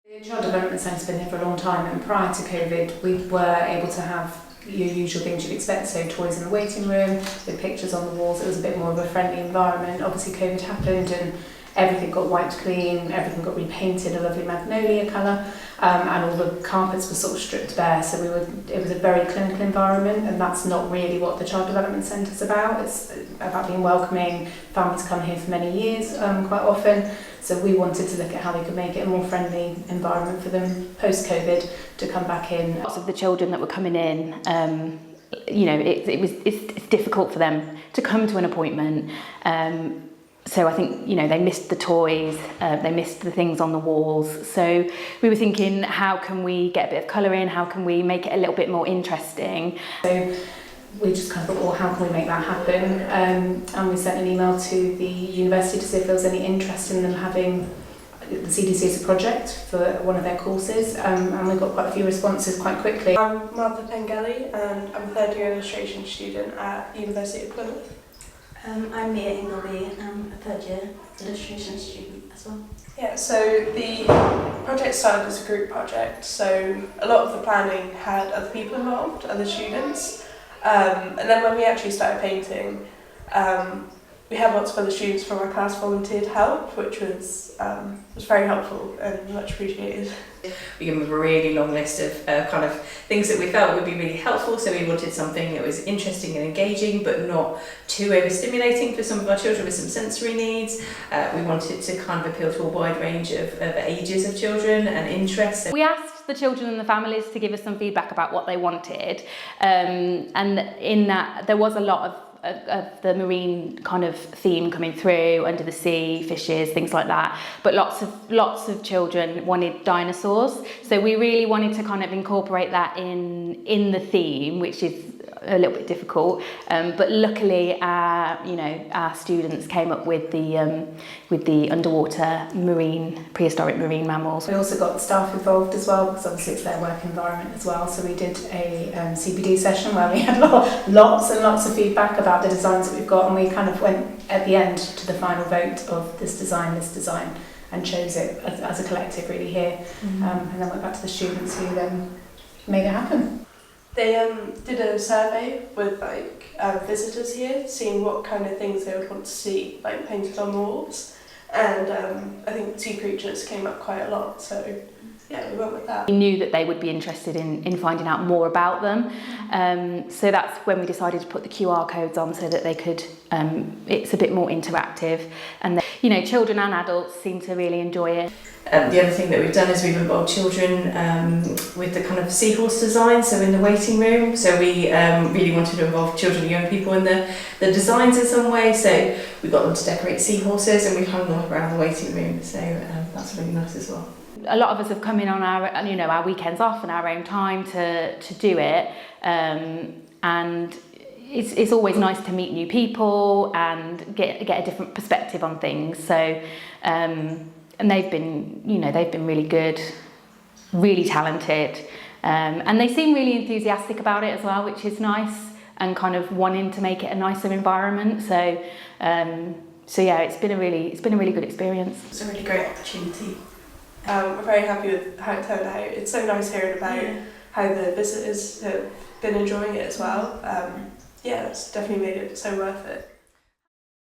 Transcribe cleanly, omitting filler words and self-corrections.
The Child Development Centre's been here for a long time, and prior to COVID we were able to have your usual things you'd expect, so toys in the waiting room, with pictures on the walls. It was a bit more of a friendly environment. Obviously COVID happened and everything got wiped clean, everything got repainted a lovely magnolia colour, and all the carpets were sort of stripped bare, so it was a very clinical environment, and that's not really what the Child Development Centre's about. It's about being welcoming. Families come here for many years, quite often, so we wanted to look at how we could make it a more friendly environment for them post-COVID to come back in. Lots of the children that were coming in, it's difficult for them to come to an appointment. So I think, they missed the toys, they missed the things on the walls. So we were thinking, how can we get a bit of colour in? How can we make it a little bit more interesting? So we just kind of thought, well, how can we make that happen? And we sent an email to the university to see if there was any interest in them having the CDC as a project for one of their courses, and we got quite a few responses quite quickly. I'm Martha Pengelly and I'm a third year illustration student at University of Plymouth. I'm Mia Ingleby, I'm a third year illustration student as well. Yeah, so the project started as a group project, so a lot of the planning had other people involved, other students, and then when we actually started painting, we had lots of other students from our class volunteered help, which was very helpful and much appreciated. We gave them a really long list of kind of things that we felt would be really helpful, so we wanted something that was interesting and engaging but not too overstimulating for some of our children with some sensory needs. We wanted to kind of appeal to a wide range of ages of children and interests. We asked the children and the families to give us some feedback about what they wanted, and in that there was a lot of the marine kind of theme coming through, under the sea, fishes, things like that, but lots of children wanted dinosaurs, so we really wanted to kind of incorporate that in the theme, which is a little bit difficult, but luckily our students came up with the underwater prehistoric marine mammals. We also got the staff involved as well, because obviously it's their work environment as well, so we did a CPD session where we had lots and lots of feedback about the designs that we've got, and we kind of went at the end to the final vote of this design, and chose it as a collective really here, and then went back to the students who then made it happen. They did a survey with visitors here, seeing what kind of things they would want to see painted on the walls, and I think sea creatures came up quite a lot, so yeah, we went with that. We knew that they would be interested in finding out more about them, so that's when we decided to put the QR codes on so that they could, it's a bit more interactive, and children and adults seem to really enjoy it. The other thing that we've done is we've involved children with the kind of seahorse design, so in the waiting room. So we really wanted to involve children and young people in the designs in some way. So we got them to decorate seahorses and we hung them around the waiting room. So that's really nice as well. A lot of us have come in on our weekends off and our own time to do it, and it's always nice to meet new people and get a different perspective on things. So. And they've been really good, really talented, and they seem really enthusiastic about it as well, which is nice, and kind of wanting to make it a nicer environment. So yeah, it's been a really good experience. It's a really great opportunity. We're very happy with how it turned out. It's so nice hearing about how the visitors have been enjoying it as well. Yeah, it's definitely made it so worth it.